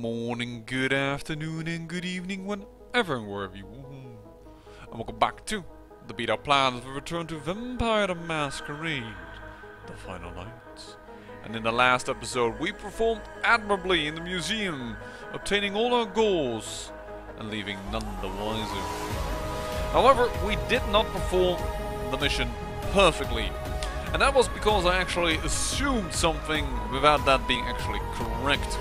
morning, good afternoon, and good evening, whenever and wherever you are. And welcome back to the beta plan of the return to Vampire The Masquerade, the final night. And in the last episode, we performed admirably in the museum, obtaining all our goals, and leaving none the wiser. However, we did not perform the mission perfectly. And that was because I actually assumed something without that being actually correct.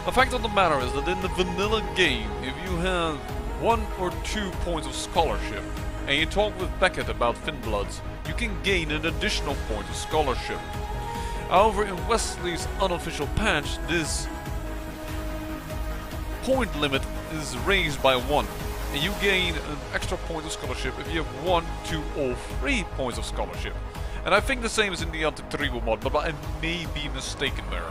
The fact of the matter is that in the vanilla game, if you have 1 or 2 points of scholarship, and you talk with Beckett about Finbloods, you can gain an additional point of scholarship. However, in Wesley's unofficial patch, this point limit is raised by 1. And you gain an extra point of scholarship if you have 1, 2 or 3 points of scholarship. And I think the same is in the Anti-Tribu mod, but I may be mistaken there.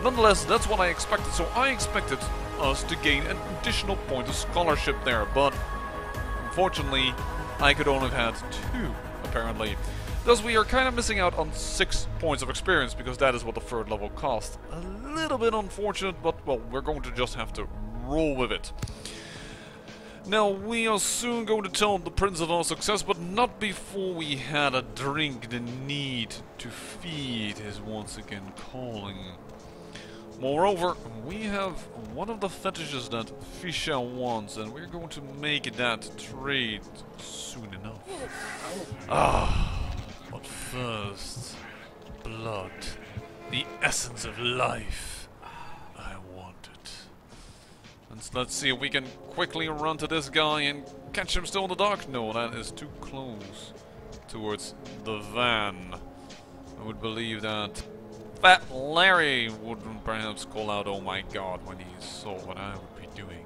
Nonetheless, that's what I expected, so I expected us to gain an additional point of scholarship there, but unfortunately, I could only have had 2, apparently. Thus, we are kind of missing out on 6 points of experience, because that is what the 3rd level cost. A little bit unfortunate, but, well, we're going to just have to roll with it. Now, we are soon going to tell the Prince of our success, but not before we had a drink. The need to feed is once again calling. Moreover, we have one of the fetishes that Fisha wants, and we're going to make that trade soon enough. But first, blood, the essence of life. I want it. And let's see if we can quickly run to this guy and catch him still in the dark. No, that is too close towards the van. I would believe that Fat Larry would perhaps call out, "Oh my God," when he saw what I would be doing.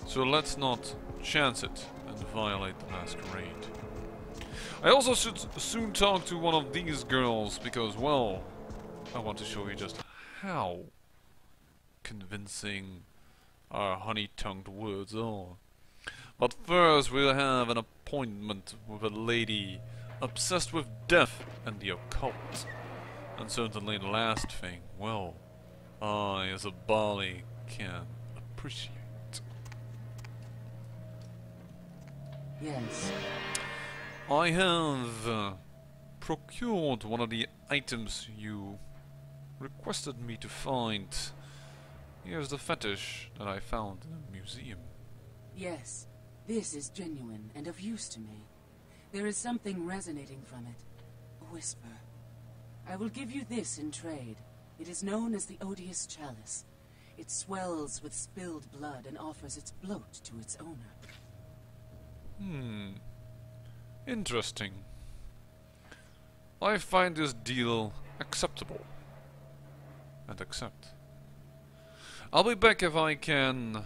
So let's not chance it and violate the masquerade. I also should soon talk to one of these girls because, well, I want to show you just how convincing our honey-tongued words are. But first we'll have an appointment with a lady obsessed with death and the occult. And certainly the last thing, well, I as a Bali can appreciate. Yes. I have procured one of the items you requested me to find. Here's the fetish that I found in the museum. Yes, this is genuine and of use to me. There is something resonating from it. A whisper. I will give you this in trade. It is known as the Odious Chalice. It swells with spilled blood and offers its bloat to its owner. Interesting. I find this deal acceptable. And accept. I'll be back if I can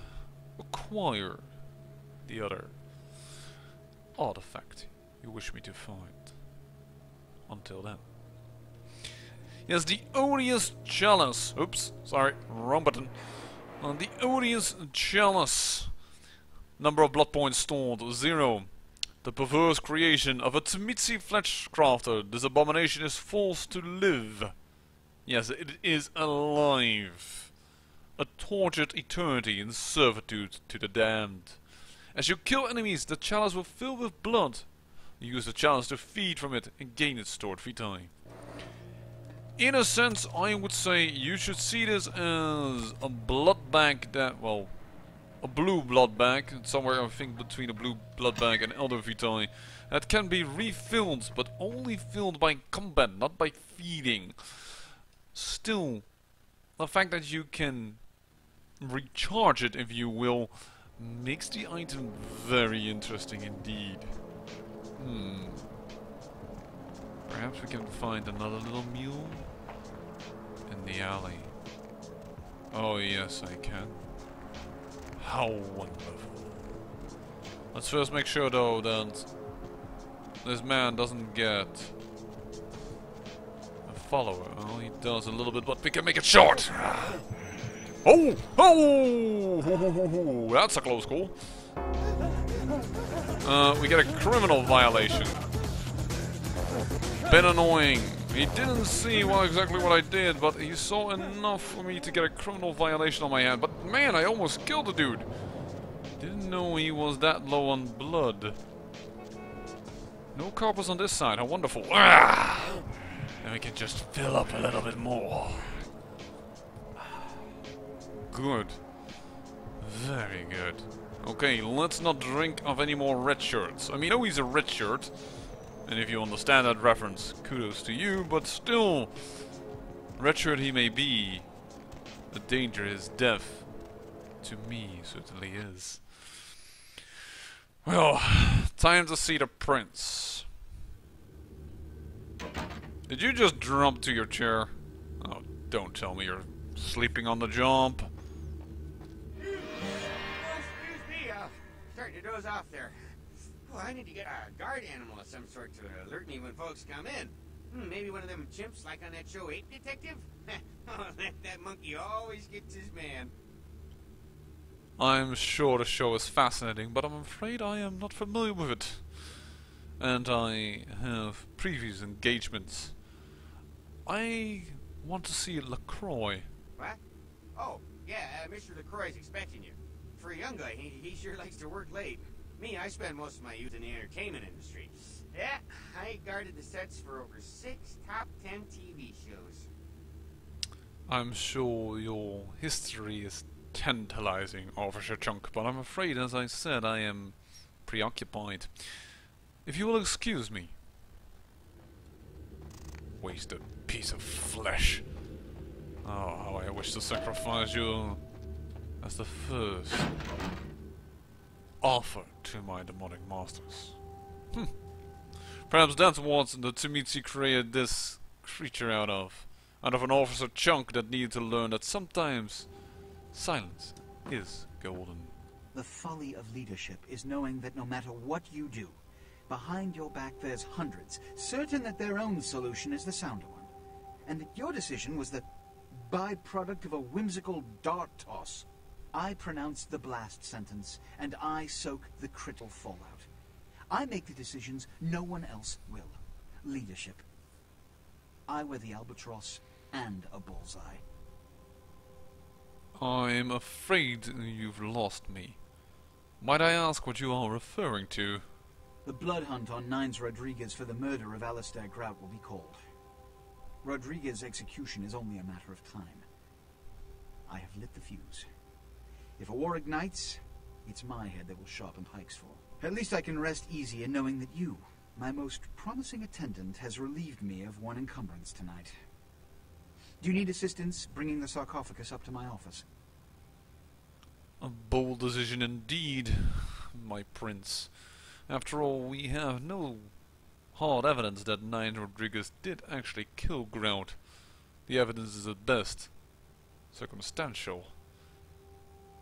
acquire the other artifact you wish me to find. Until then. Yes, the Odious Chalice. Oops, sorry, wrong button. The Odious Chalice. Number of blood points stored, 0. The perverse creation of a Tmitsi flesh crafter. This abomination is forced to live. Yes, it is alive. A tortured eternity in servitude to the damned. As you kill enemies, the chalice will fill with blood. Use the chalice to feed from it and gain its stored vitae. In a sense, I would say you should see this as a blood bag that, well, a blue blood bag, somewhere I think between a blue blood bag and elder vitae, that can be refilled, but only filled by combat, not by feeding. Still, the fact that you can recharge it, if you will, makes the item very interesting indeed. Perhaps we can find another little mule in the alley. Oh yes, I can. How wonderful. Let's first make sure though that this man doesn't get a follower. Oh, he does a little bit, but we can make it short! Oh! Oh! That's a close call. We get a criminal violation. Been annoying. He didn't see exactly what I did, but he saw enough for me to get a criminal violation on my hand. But man, I almost killed the dude. Didn't know he was that low on blood. No corpus on this side, how wonderful. Ah! Then we can just fill up a little bit more. Good. Very good. Okay, let's not drink of any more red shirts. I mean, I know he's a red shirt. And if you understand that reference, kudos to you, but still, red shirt he may be. The danger is death. To me, certainly is. Well, time to see the prince. Did you just jump to your chair? Oh, don't tell me you're sleeping on the jump. Excuse me, starting to doze off there. Oh, I need to get a guard animal of some sort to alert me when folks come in. Maybe one of them chimps like on that show 8 Detective? Oh, that monkey always gets his man. I'm sure the show is fascinating, but I'm afraid I am not familiar with it. And I have previous engagements. I want to see LaCroix. What? Oh, yeah, Mr. LaCroix's expecting you. For a young guy, he sure likes to work late. Me, I spend most of my youth in the entertainment industry. Yeah, I guarded the sets for over 6 top 10 TV shows. I'm sure your history is tantalizing, Officer Chunk, but I'm afraid, as I said, I am preoccupied. If you will excuse me. Wasted piece of flesh. Oh, how I wish to sacrifice you as the first offer to my demonic masters. Perhaps that's what the Tzimisce created this creature out of an Officer Chunk that needed to learn that sometimes silence is golden. The folly of leadership is knowing that no matter what you do, behind your back there's hundreds, certain that their own solution is the sounder one. And that your decision was the byproduct of a whimsical dart toss. I pronounce the blast sentence, and I soak the critical fallout. I make the decisions no one else will. Leadership. I wear the albatross and a bullseye. I'm afraid you've lost me. Might I ask what you are referring to? The blood hunt on Nines Rodriguez for the murder of Alistair Grout will be called. Rodriguez's execution is only a matter of time. I have lit the fuse. If a war ignites, it's my head that will sharpen Hike's fall. At least I can rest easy in knowing that you, my most promising attendant, has relieved me of one encumbrance tonight. Do you need assistance bringing the sarcophagus up to my office? A bold decision indeed, my prince. After all, we have no hard evidence that Nines Rodriguez did actually kill Grout. The evidence is at best circumstantial.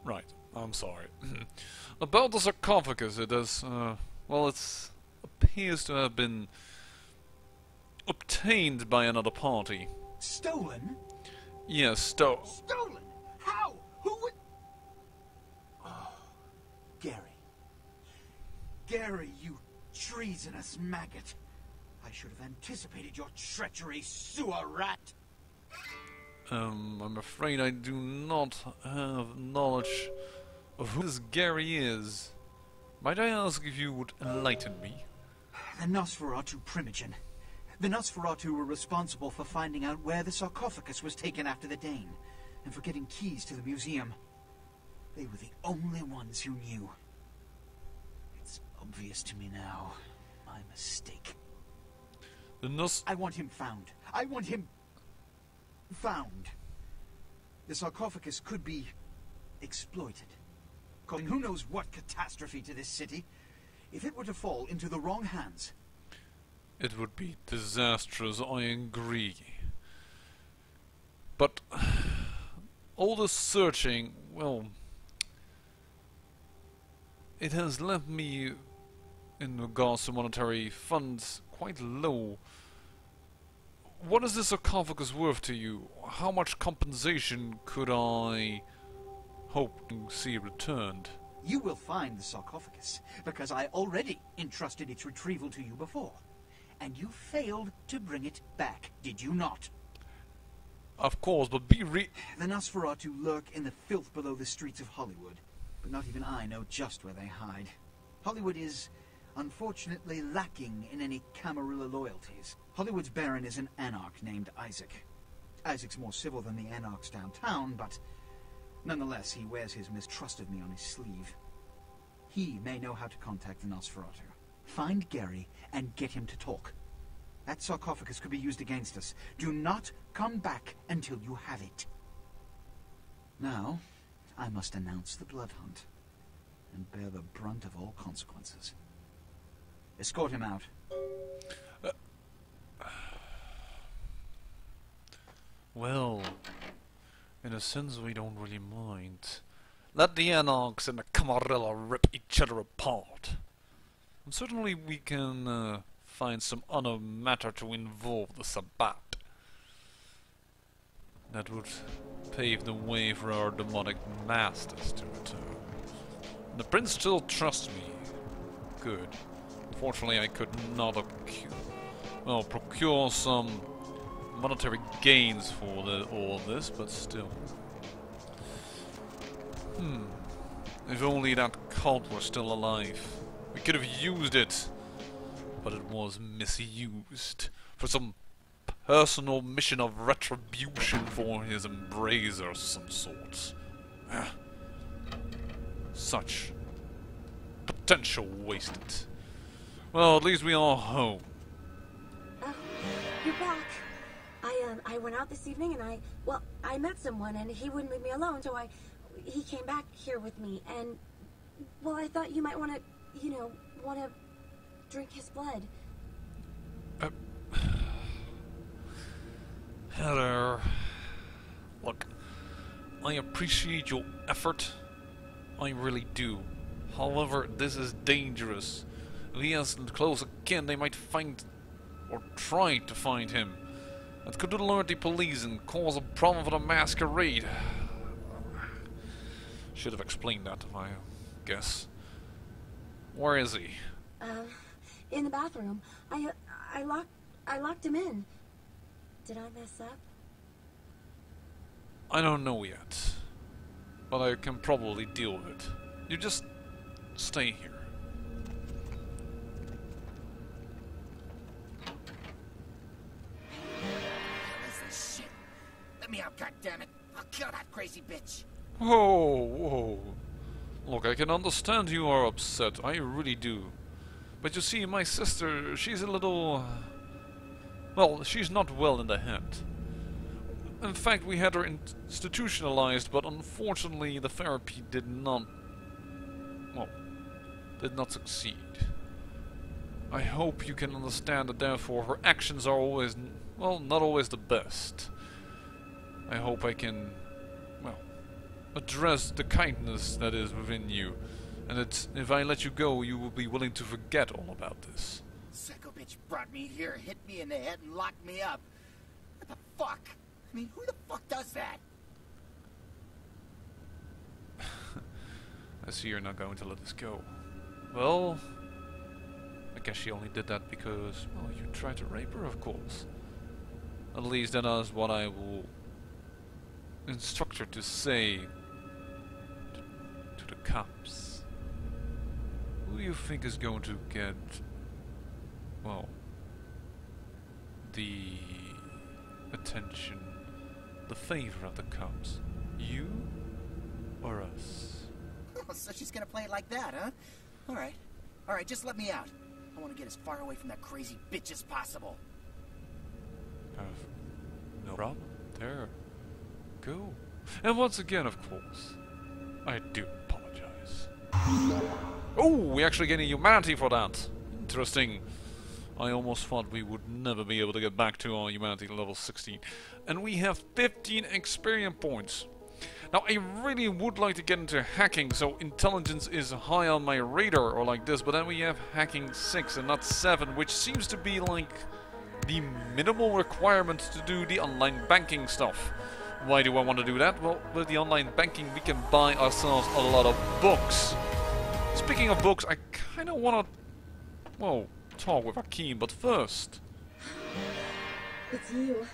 Right, I'm sorry. About the sarcophagus, it is, well, it appears to have been obtained by another party. Stolen? Yes, Stolen? How? Who would... Oh, Gary. Gary, you treasonous maggot. I should have anticipated your treachery, sewer rat. I'm afraid I do not have knowledge of who this Gary is. Might I ask if you would enlighten me? The Nosferatu Primogen. The Nosferatu were responsible for finding out where the sarcophagus was taken after the Dane, and for getting keys to the museum. They were the only ones who knew. It's obvious to me now. My mistake. I want him found. I want him... found. The sarcophagus could be exploited, causing who knows what catastrophe to this city. If it were to fall into the wrong hands, it would be disastrous, I agree. But all the searching, well, it has left me, in regards to monetary funds, quite low. What is this sarcophagus worth to you? How much compensation could I hope to see returned? you will find the sarcophagus, because I already entrusted its retrieval to you before. and you failed to bring it back, did you not? Of course, but The Nosferatu lurk in the filth below the streets of Hollywood, but not even I know just where they hide. Hollywood is, unfortunately, lacking in any Camarilla loyalties. Hollywood's Baron is an anarch named Isaac. Isaac's more civil than the anarchs downtown, but nonetheless, he wears his mistrust of me on his sleeve. He may know how to contact the Nosferatu. Find Gary and get him to talk. That sarcophagus could be used against us. Do not come back until you have it. Now, I must announce the blood hunt and bear the brunt of all consequences. Escort him out. Well, in a sense we don't really mind. Let the Anarchs and the Camarilla rip each other apart. And certainly we can find some other matter to involve the Sabbat. That would pave the way for our demonic masters to return. The prince still trusts me. Good. Unfortunately I could not procure some monetary gains for all this, but still. If only that cult were still alive. We could have used it, but it was misused for some personal mission of retribution for his embracer of some sort. Such potential wasted. Well, at least we are home. Oh, you're back. I went out this evening and I met someone and he wouldn't leave me alone, so he came back here with me and, well, I thought you might want to drink his blood. Heather, look, I appreciate your effort. I really do. However, this is dangerous. If he has close akin, they might find or try to find him. That could alert the police and cause a problem for the masquerade. Should have explained that, I guess. Where is he? In the bathroom. I locked him in. Did I mess up? I don't know yet, but I can probably deal with it. You just stay here. Shit. Let me out, goddammit. I'll kill that crazy bitch. Whoa. Look, I can understand you are upset. I really do. But you see, my sister, she's a little... well, she's not well in the head. In fact, we had her institutionalized, but unfortunately the therapy did not succeed. I hope you can understand that therefore her actions are always, well, not always the best. I hope I can, well, address the kindness that is within you, and that if I let you go, you will be willing to forget all about this. Psycho bitch brought me here, hit me in the head, and locked me up. What the fuck? I mean, who the fuck does that? I see you're not going to let this go. Well, I guess she only did that because, well, you tried to rape her, of course. At least that is what I will instruct her to say to the cops. Who do you think is going to get, well, the attention, the favor of the cops? You or us? Oh, so she's gonna play it like that, huh? Alright, just let me out. I want to get as far away from that crazy bitch as possible. No problem. There. Go. And once again, of course, I do apologize. Oh, we actually gain a humanity for that. Interesting. I almost thought we would never be able to get back to our humanity level 16. And we have 15 experience points. Now, I really would like to get into hacking, so intelligence is high on my radar, or like this, but then we have hacking 6 and not 7, which seems to be like the minimal requirement to do the online banking stuff. Why do I want to do that? Well, with the online banking we can buy ourselves a lot of books. Speaking of books, I kind of want to, well, talk with Akeem, but first... It's you.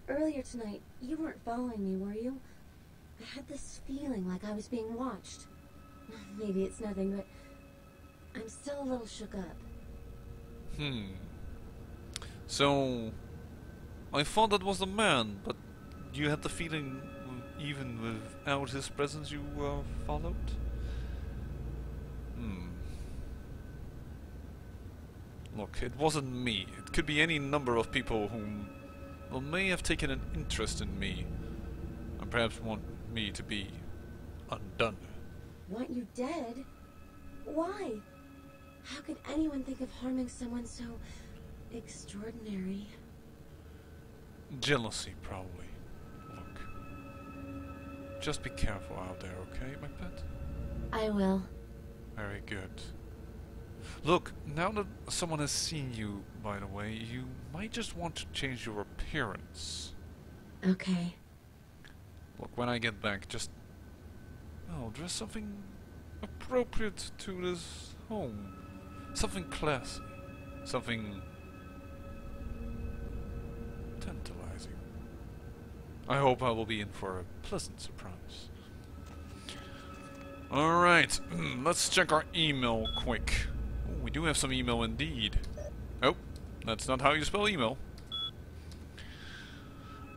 Earlier tonight, you weren't following me, were you? I had this feeling like I was being watched. Maybe it's nothing, but I'm still a little shook up. So... I thought that was the man, but you had the feeling even without his presence you were followed? Look, it wasn't me. It could be any number of people whom may have taken an interest in me, and perhaps want me to be undone. Want you dead? Why? How could anyone think of harming someone so extraordinary? Jealousy, probably. Look. Just be careful out there, okay, my pet? I will. Very good. Look, now that someone has seen you, by the way, you might just want to change your appearance. Okay. Look, when I get back, just... oh, dress something appropriate to this home. Something classy. Something... tantalizing. I hope I will be in for a pleasant surprise. Alright, let's check our email quick. Ooh, we do have some email indeed. Oh, that's not how you spell email.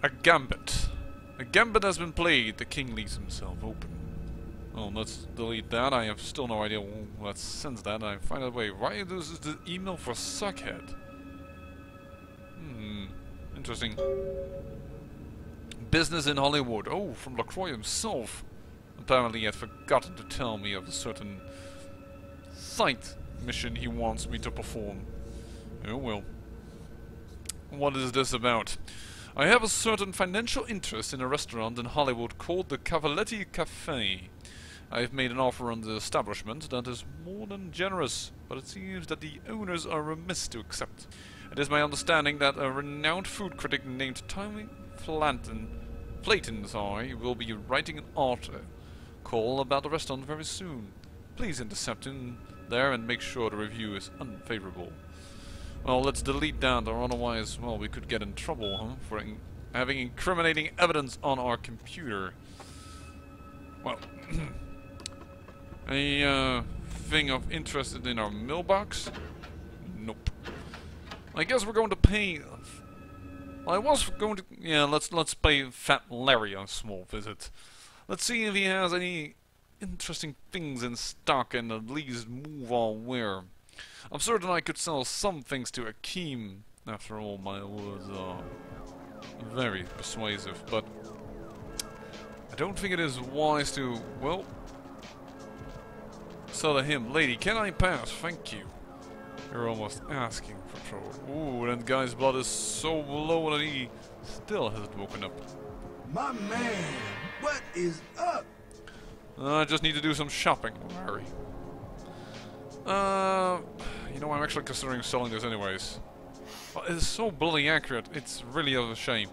A gambit. A gambit has been played. The king leaves himself open. Oh, let's delete that. I have still no idea. Let's sense that. I find a way. Why this is the email for Suckhead? Interesting. Business in Hollywood. Oh, from LaCroix himself. Apparently he had forgotten to tell me of a certain site mission he wants me to perform. Oh well. What is this about? I have a certain financial interest in a restaurant in Hollywood called the Cavaletti Cafe. I have made an offer on the establishment that is more than generous, but it seems that the owners are remiss to accept. It is my understanding that a renowned food critic named Tommy Flayton will be writing an article about the restaurant very soon. Please intercept him there and make sure the review is unfavorable. Well, let's delete that, or otherwise, well, we could get in trouble, huh? For having incriminating evidence on our computer. Well, a thing of interest in our mailbox? Nope. I guess we're going to pay... I was going to... yeah, let's pay Fat Larry a small visit. Let's see if he has any interesting things in stock and at least move our ware. I'm certain I could sell some things to Akeem. After all, my words are very persuasive, but I don't think it is wise to, well, sell to him. Lady, can I pass? Thank you. You're almost asking for trouble. Ooh, that guy's blood is so low that he still hasn't woken up. My man, what is up? I just need to do some shopping, Harry. You know, I'm actually considering selling this anyways. It's so bloody accurate, it's really a shame.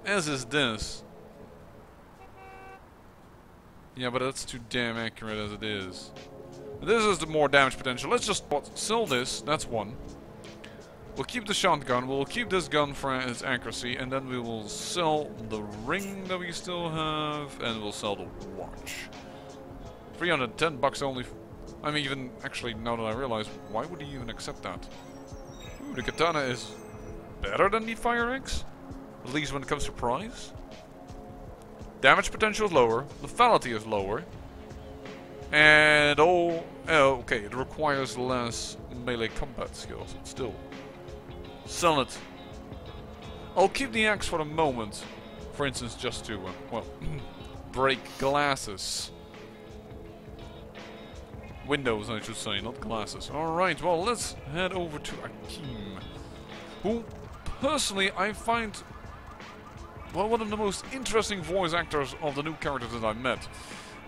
As is this. Yeah, but that's too damn accurate as it is. This is the more damage potential. Let's just sell this, that's one. We'll keep the shotgun, we'll keep this gun for its accuracy, and then we will sell the ring that we still have, and we'll sell the watch. 310 bucks only. I mean, even, actually, now that I realize, why would he even accept that? Ooh, the katana is better than the fire axe, at least when it comes to price. Damage potential is lower, lethality is lower, and okay, it requires less melee combat skills, but still. Sell it. I'll keep the axe for the moment, for instance, just to, well, break glasses. Windows, I should say, not glasses. Alright, well, let's head over to Akeem, who, personally, I find, well, one of the most interesting voice actors of the new characters that I met.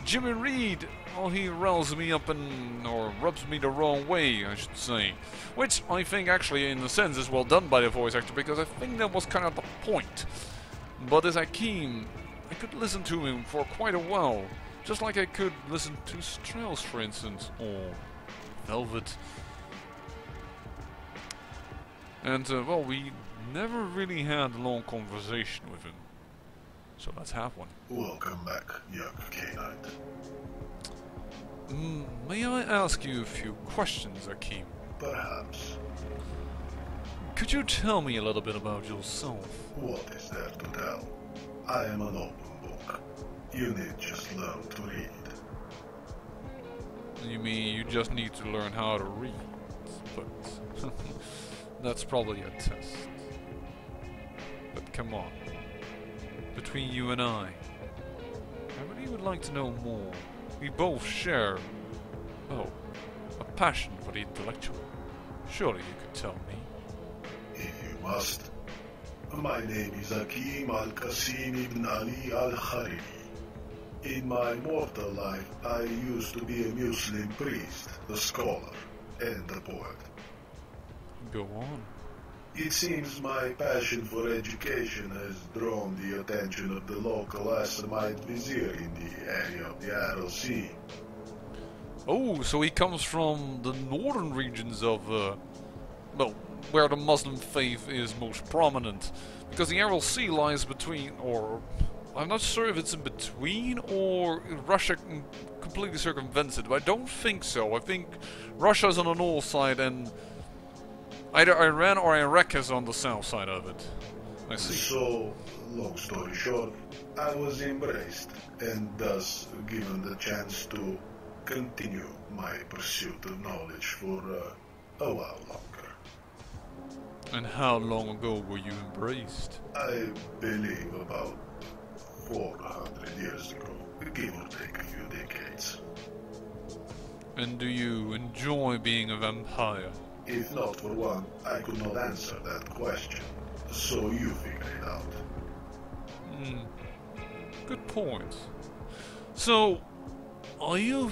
Jimmy Reed, well, he riles me up or rubs me the wrong way, I should say. Which I think actually, in a sense, is well done by the voice actor, because I think that was kind of the point. But as Akeem, I could listen to him for quite a while. Just like I could listen to Strauss, for instance, or Velvet. And, well, we never really had a long conversation with him. So let's have one. Welcome back, young K-Knight. May I ask you a few questions, Akeem? Perhaps. Could you tell me a little bit about yourself? What is there to tell? I am an open book. You need just learn to read. You mean you just need to learn how to read? But that's probably a test. But come on. Between you and I really would like to know more. We both share, oh, a passion for the intellectual. Surely you could tell me. If you must. My name is Akeem Al-Qasim ibn Ali Al-Khariri. In my mortal life, I used to be a Muslim priest, a scholar, and a poet. Go on. It seems my passion for education has drawn the attention of the local Assamite vizier in the area of the Aral Sea. Oh, so he comes from the northern regions of, well, where the Muslim faith is most prominent. Because the Aral Sea lies between, or I'm not sure if it's in between, or Russia completely circumvents it, but I don't think so. I think Russia's on the north side and either Iran or Iraq is on the south side of it. I see. So, long story short, I was embraced, and thus given the chance to continue my pursuit of knowledge for a while longer. And how long ago were you embraced? I believe about 400 years ago, give or take a few decades. And do you enjoy being a vampire? If not for one, I could not answer that question. So you figure it out. Good point. So, are you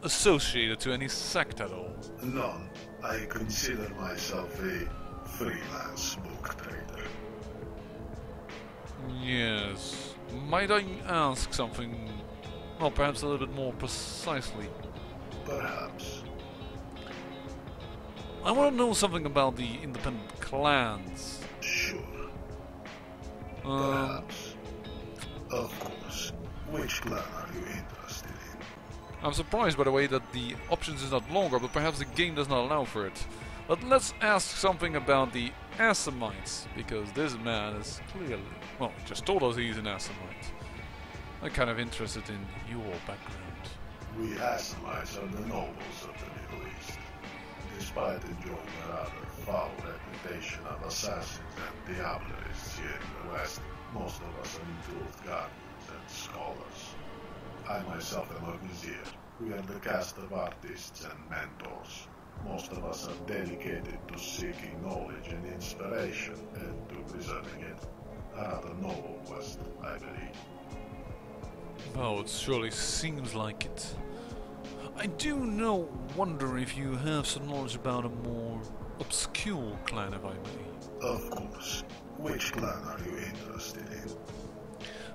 associated to any sect at all? None. I consider myself a freelance book trader. Yes. Might I ask something, well, perhaps a little bit more precisely? Perhaps. I want to know something about the independent clans. Sure. Perhaps. Of course. Which clan are you interested in? I'm surprised, by the way, that the options is not longer, but perhaps the game does not allow for it. But let's ask something about the Assamites, because this man is clearly, well, he just told us he's an Assamite. I'm kind of interested in your background. We Assamites are the nobles of the Middle East. Despite enjoying a rather foul reputation of assassins and diabolarists here in the West, most of us are improved guardians and scholars. I myself am a vizier. We are the cast of artists and mentors. Most of us are dedicated to seeking knowledge and inspiration, and to preserving it. A rather noble quest, I believe. Well, it surely seems like it. I do wonder if you have some knowledge about a more obscure clan, if I may. Of course. Which clan are you interested in?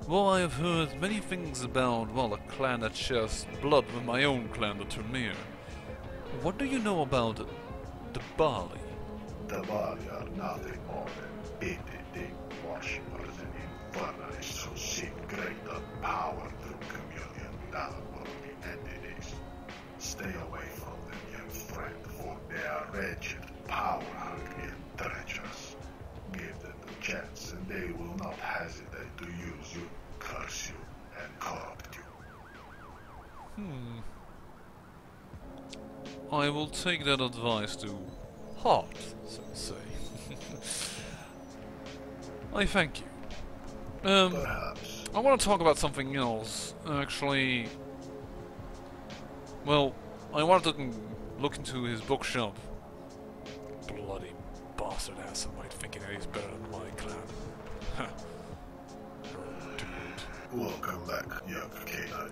Well, I have heard many things about, well, a clan that shares blood with my own clan, the Tremere. What do you know about the Bali? The Bali are nothing more than pity-dig worshippers and infernalists who seek greater power through communion with otherworldly entities. Stay away from them, young friend, for they are wretched, power-hungry, and treacherous. Give them the chance, and they will not hesitate to use you, curse you, and corrupt you. I will take that advice to heart, so to say. I thank you. Perhaps. I want to talk about something else. Actually, well, I wanted to look into his bookshop. Bloody bastard Assamite thinking that he's better than my clan. Welcome back, young K-Knight.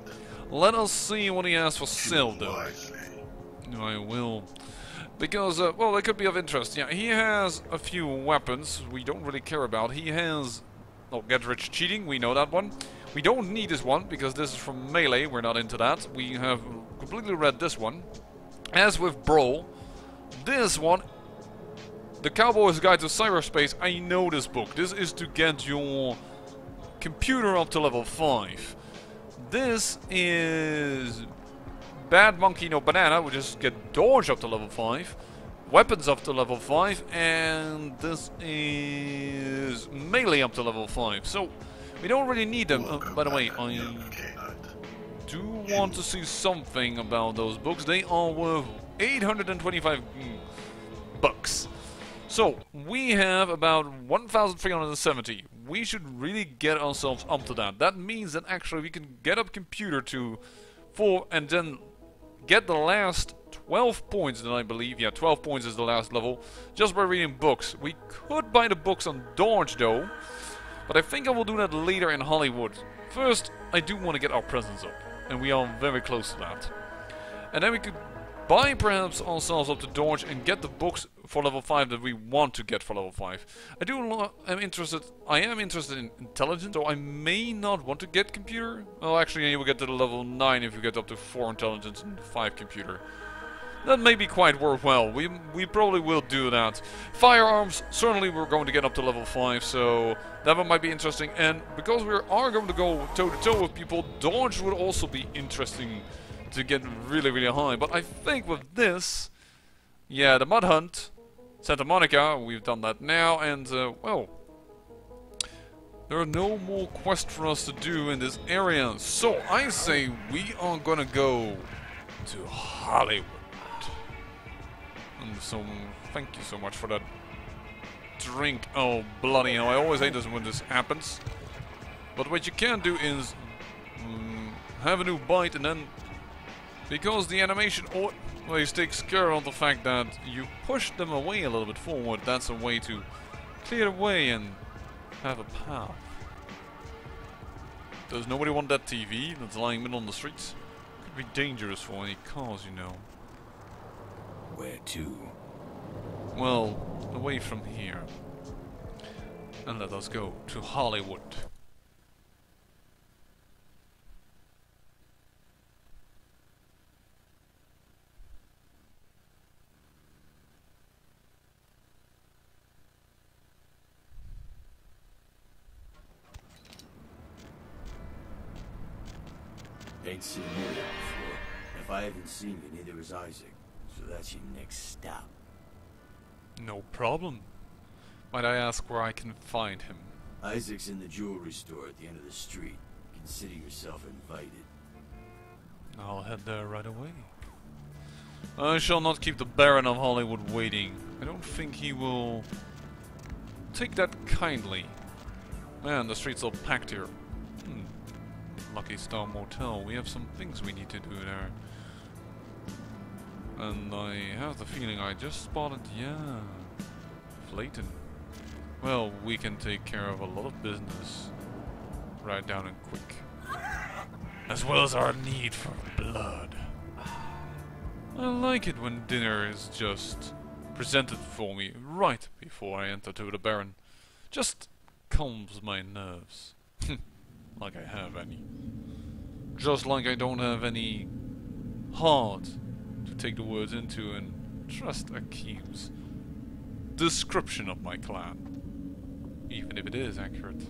Let us see what he has for sale, Choose though. wisely. I will. Because, well, they could be of interest. Yeah, he has a few weapons we don't really care about. He has, oh, get rich cheating, we know that one. We don't need this one, because this is from Melee, we're not into that. We have completely read this one. As with Brawl, this one, The Cowboy's Guide to Cyberspace, I know this book. This is to get your computer up to level 5. This is Bad Monkey No Banana, which is get dodge up to level 5. Weapons up to level 5. And this is melee up to level 5. So, we don't really need them. By the way, I do want to see something about those books. They are worth 825 bucks. So, we have about 1,370. We should really get ourselves up to that. That means that actually we can get up computer to 4 and then get the last 12 points that I believe. Yeah, 12 points is the last level. Just by reading books. We could buy the books on Dodge though. But I think I will do that later in Hollywood. First, I do want to get our presence up. And we are very close to that. And then we could buy perhaps ourselves up to Dodge and get the books for level 5 that we want to get for level 5. I am interested in intelligence, so I may not want to get computer. Well, actually you will get to the level 9 if you get up to 4 intelligence and 5 computer. That may be quite worthwhile. We probably will do that. Firearms, certainly we're going to get up to level 5, so that one might be interesting. And because we are going to go toe-to-toe with people, Dodge would also be interesting to get really, really high. But I think with this, yeah, the Mud Hunt, Santa Monica, we've done that now, and well, there are no more quests for us to do in this area. So I say we are gonna go to Hollywood. And so, thank you so much for that drink. Oh, bloody hell, I always hate this when this happens. But what you can do is have a new bite and then, because the animation always takes care of the fact that you push them away a little bit forward, that's a way to clear the way and have a path. Does nobody want that TV that's lying middle on the streets? Could be dangerous for any cars, you know. Where to? Well, away from here. And let us go to Hollywood. Ain't seen you there before. If I haven't seen you, neither has Isaac. So that's your next stop. No problem. Might I ask where I can find him? Isaac's in the jewelry store at the end of the street. Consider yourself invited. I'll head there right away. I shall not keep the Baron of Hollywood waiting. I don't think he will take that kindly. Man, the street's all packed here. Lucky Star Motel. We have some things we need to do there. And I have the feeling I just spotted, yeah, Flayton. Well, we can take care of a lot of business right down and quick. As well as our need for blood. I like it when dinner is just presented for me right before I enter to the Baron. Just calms my nerves. Like I have any. Just like I don't have any heart to take the words into and trust Akeem's description of my clan. Even if it is accurate.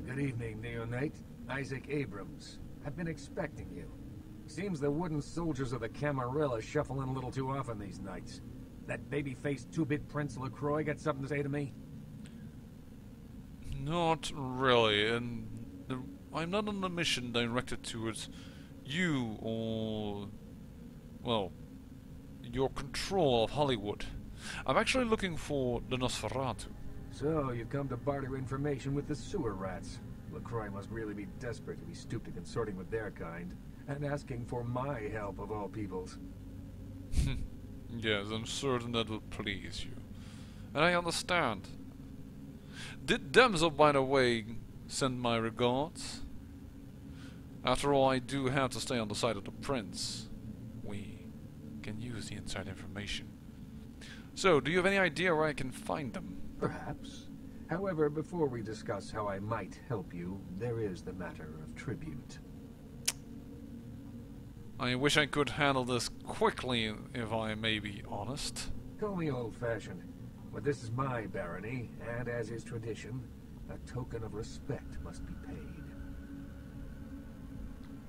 Good evening, Neonite. Isaac Abrams. I've been expecting you. Seems the wooden soldiers of the Camarilla shuffle in a little too often these nights. That baby-faced two-bit Prince LaCroix got something to say to me? Not really, and I'm not on a mission directed towards you or, well, your control of Hollywood. I'm actually looking for the Nosferatu. So, you've come to barter information with the sewer rats. LaCroix must really be desperate to be stooped to consorting with their kind, and asking for my help of all peoples. Yes, I'm certain that will please you. And I understand. Did Damsel, by the way, send my regards? After all, I do have to stay on the side of the prince. We can use the inside information. So, do you have any idea where I can find them? Perhaps. However, before we discuss how I might help you, there is the matter of tribute. I wish I could handle this quickly, if I may be honest. Call me old-fashioned, but this is my barony, and as is tradition, a token of respect must be paid.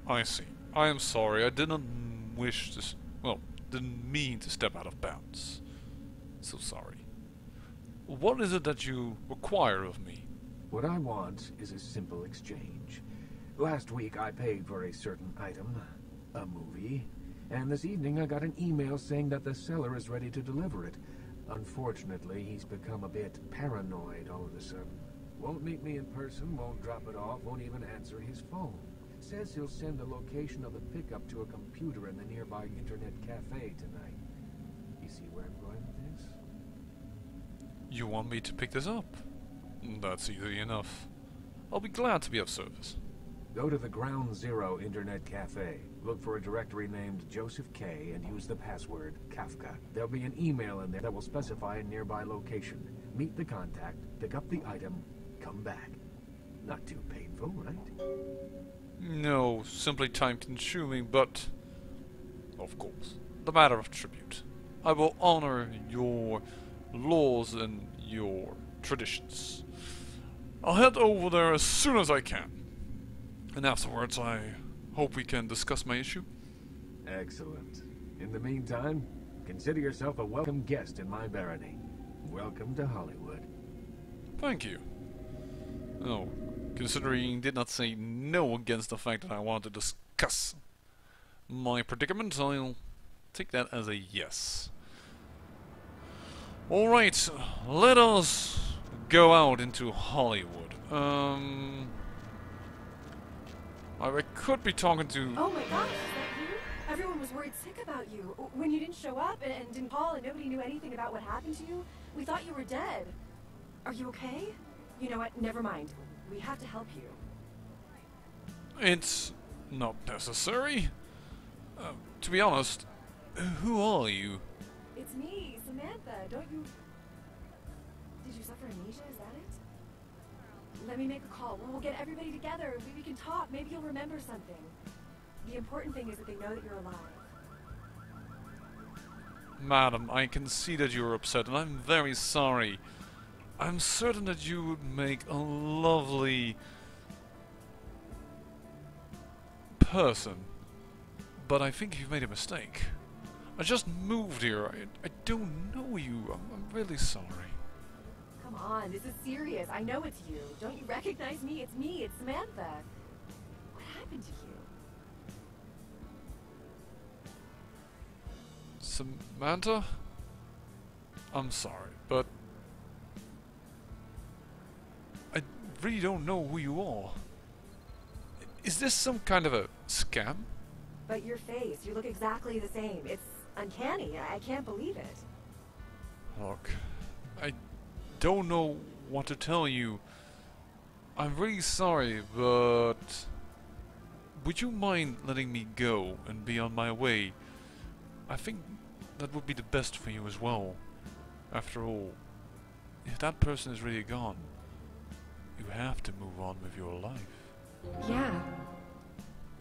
I see. I am sorry. I didn't wish to... well, didn't mean to step out of bounds. So sorry. What is it that you require of me? What I want is a simple exchange. Last week I paid for a certain item, a movie, and this evening I got an email saying that the seller is ready to deliver it. Unfortunately, he's become a bit paranoid all of a sudden. Won't meet me in person, won't drop it off, won't even answer his phone. Says he'll send the location of the pickup to a computer in the nearby internet cafe tonight. You see where I'm going with this? You want me to pick this up? That's easy enough. I'll be glad to be of service. Go to the Ground Zero Internet Cafe. Look for a directory named Joseph K. and use the password Kafka. There'll be an email in there that will specify a nearby location. Meet the contact, pick up the item, come back. Not too painful, right? No, simply time-consuming, but... of course, the matter of tribute. I will honor your laws and your traditions. I'll head over there as soon as I can. And afterwards, I hope we can discuss my issue. Excellent. In the meantime, consider yourself a welcome guest in my barony. Welcome to Hollywood. Thank you. Oh, considering you did not say no against the fact that I want to discuss my predicament, I'll take that as a yes. Alright, let us go out into Hollywood. I could be talking to... Oh my gosh, is that you? Everyone was worried sick about you. When you didn't show up and didn't call and nobody knew anything about what happened to you, we thought you were dead. Are you okay? You know what? Never mind. We have to help you. It's not necessary. To be honest, who are you? It's me, Samantha. Don't you... Did you suffer amnesia? Is that it? Let me make a call. We'll get everybody together. We can talk. Maybe you'll remember something. The important thing is that they know that you're alive. Madam, I can see that you're upset, and I'm very sorry. I'm certain that you would make a lovely person, but I think you've made a mistake. I just moved here. I don't know you. I'm really sorry. Come on, this is serious. I know it's you. Don't you recognize me? It's me. It's Samantha. What happened to you? Samantha? I'm sorry, but I really don't know who you are. Is this some kind of a scam? But your face, you look exactly the same. It's uncanny. I can't believe it. Look, I don't know what to tell you. I'm really sorry, but would you mind letting me go and be on my way? I think that would be the best for you as well. After all, if that person is really gone, you have to move on with your life. Yeah.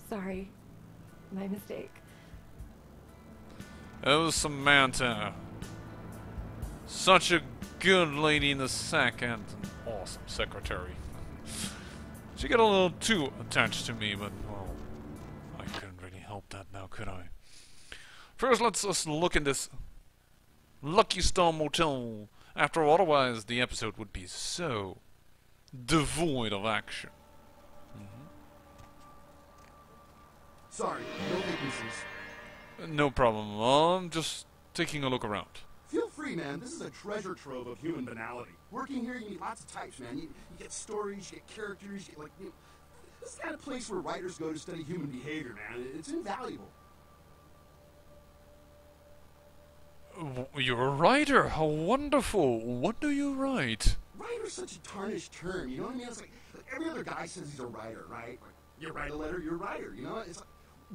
Sorry. My mistake. Oh, Samantha. Such a good lady in the sack and an awesome secretary. She got a little too attached to me, but, well, I couldn't really help that now, could I? First, let's just look in this Lucky Star Motel. After all, otherwise the episode would be so devoid of action. Sorry, no vacancies. No problem. I'm just taking a look around. Feel free, man. This is a treasure trove of human banality. Working here, you meet lots of types, man. You get stories, you get characters, you get, like... this is the kind of place where writers go to study human behavior, man. It's invaluable. You're a writer. How wonderful. What do you write? Writer's such a tarnished term, you know what I mean? It's like every other guy says he's a writer, right? Like, you write a letter, you're a writer, you know? It's like,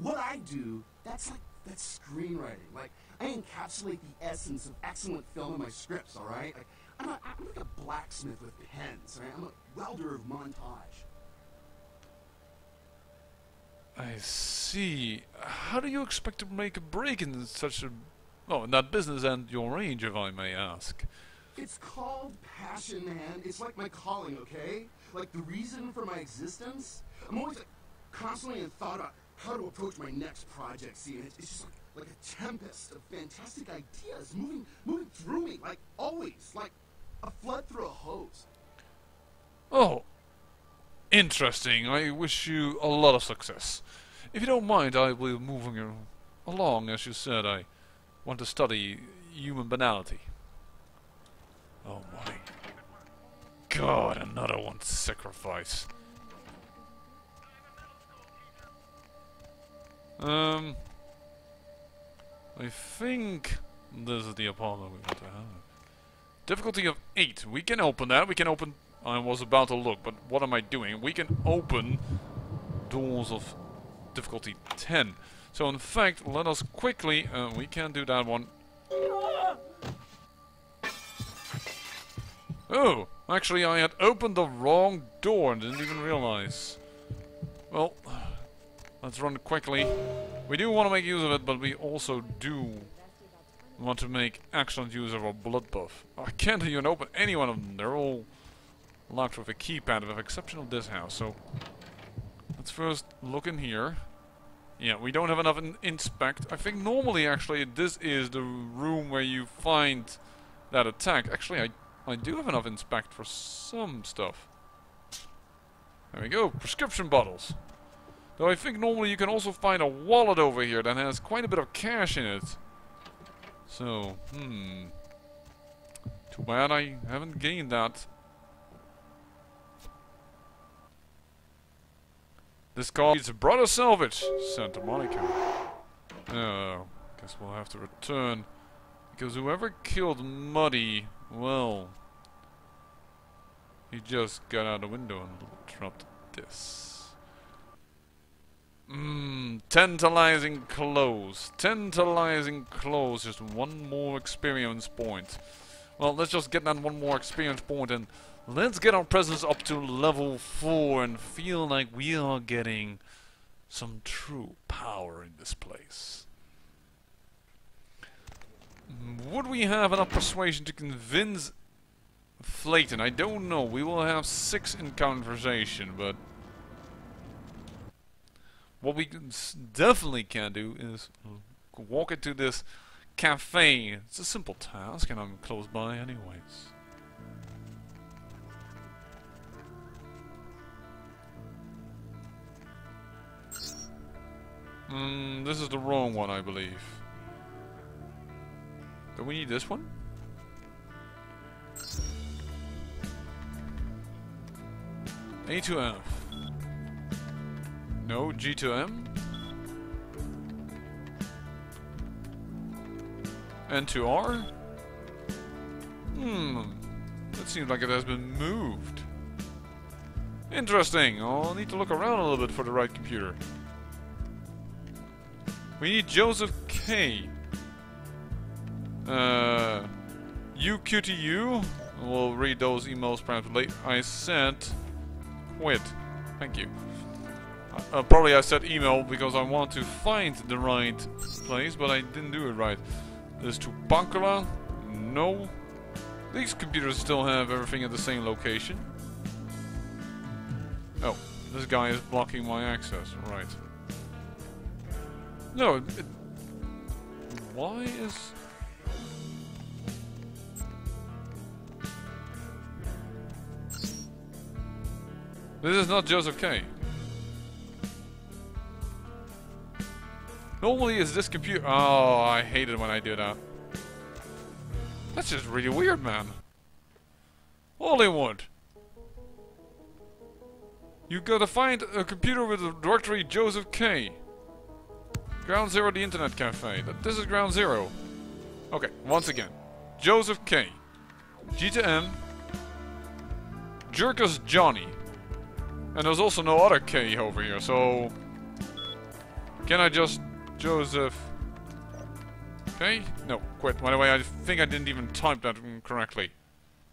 what I do, that's screenwriting. Like, I encapsulate the essence of excellent film in my scripts, all right? Like, I'm like a blacksmith with pens, right? I'm a welder of montage. I see. How do you expect to make a break in such a Oh, and that business and your age, if I may ask. It's called passion, man. It's like my calling, okay? Like the reason for my existence. I'm always like, constantly in thought about how to approach my next project. See, and it's just like a tempest of fantastic ideas moving through me, like always, like a flood through a hose. Oh, interesting. I wish you a lot of success. If you don't mind, I will be moving you along. As you said, I want to study human banality. Oh my God, another one sacrifice. I think this is the apartment we want to have. Difficulty of 8. We can open that. We can open... I was about to look, but what am I doing? We can open doors of difficulty 10. So in fact, let us quickly... we can't do that one. Oh! Actually, I had opened the wrong door and didn't even realize. Well, let's run quickly. We do want to make use of it, but we also do want to make excellent use of our blood buff. I can't even open any one of them. They're all locked with a keypad, with the exception of this house. So let's first look in here. Yeah, we don't have enough inspect. I think normally, actually, this is the room where you find that attack. Actually, I do have enough inspect for some stuff. There we go, prescription bottles. Though I think normally you can also find a wallet over here that has quite a bit of cash in it. So, too bad I haven't gained that. This car needs brother salvage, Santa Monica. Oh, guess we'll have to return. Because whoever killed Muddy, well, he just got out the window and dropped this. Tantalizing clothes. Tantalizing clothes. Just one more experience point. Well, let's just get that one more experience point and let's get our presence up to level 4 and feel like we are getting some true power in this place. Would we have enough persuasion to convince Flayton? I don't know. We will have 6 in conversation, but what we definitely can do is walk into this cafe. It's a simple task, and I'm close by anyways. This is the wrong one, I believe. Do we need this one? A to F. No, G to M. N to R. That seems like it has been moved. Interesting. I'll need to look around a little bit for the right computer. We need Joseph K. UQTU. We'll read those emails perhaps later. I said quit. Thank you. Probably I said email because I want to find the right place, but I didn't do it right. There's to Bankala. No. These computers still have everything at the same location. Oh, this guy is blocking my access. Right. No, why is... This is not Joseph K. Normally is this computer... Oh, I hate it when I do that. That's just really weird, man. Hollywood. You gotta find a computer with the directory Joseph K. Ground Zero, the Internet Cafe. This is Ground Zero. Okay, once again. Joseph K. G to M. Jerkus Johnny. And there's also no other K over here, so... Can I just... Joseph... K? No, quit. By the way, I think I didn't even type that correctly.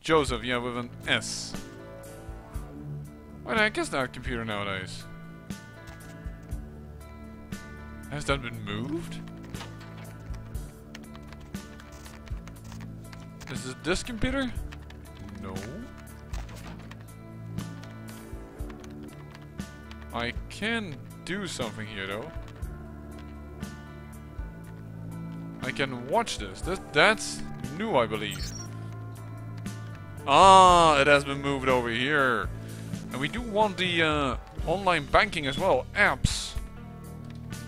Joseph, yeah, with an S. Well, I guess that computer nowadays. Has that been moved? Is it this computer? No. I can do something here though. I can watch this. That's new, I believe. Ah, it has been moved over here. And we do want the online banking as well. Apps.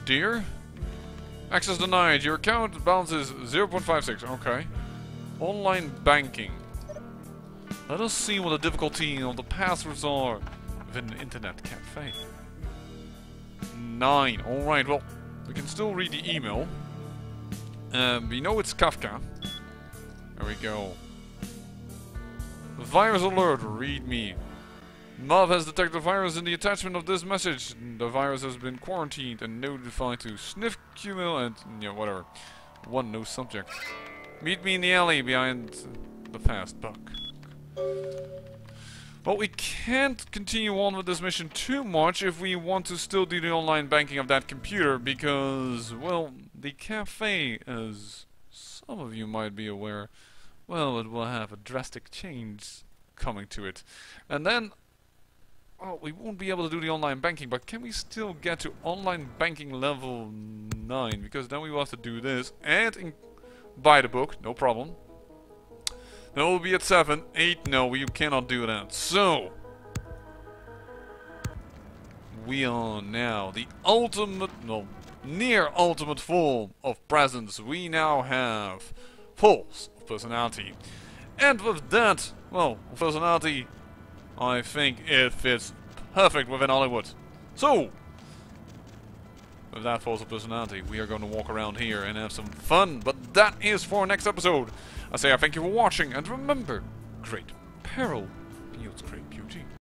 Dear? Access denied. Your account balance is 0.56. Okay. Online banking. Let us see what the difficulty of the passwords are within an internet cafe. 9. Alright, well, we can still read the email. We know it's Kafka. There we go. Virus alert, read me. Mav has detected a virus in the attachment of this message. The virus has been quarantined and notified to sniff QML and yeah, whatever. One no subject. Meet me in the alley behind the fast buck. Well, we can't continue on with this mission too much if we want to still do the online banking of that computer because, well, the cafe, as some of you might be aware, well, it will have a drastic change coming to it. And then, well, we won't be able to do the online banking, but can we still get to online banking level 9? Because then we will have to do this and buy the book, no problem. Then we'll be at 7, 8, no, you cannot do that. So, we are now the ultimate, no, near ultimate form of presence. We now have force of personality. And with that, well, personality, I think it fits perfect within Hollywood. So, with that force of personality, we are going to walk around here and have some fun. But that is for next episode. I say I thank you for watching, and remember, great peril yields great beauty.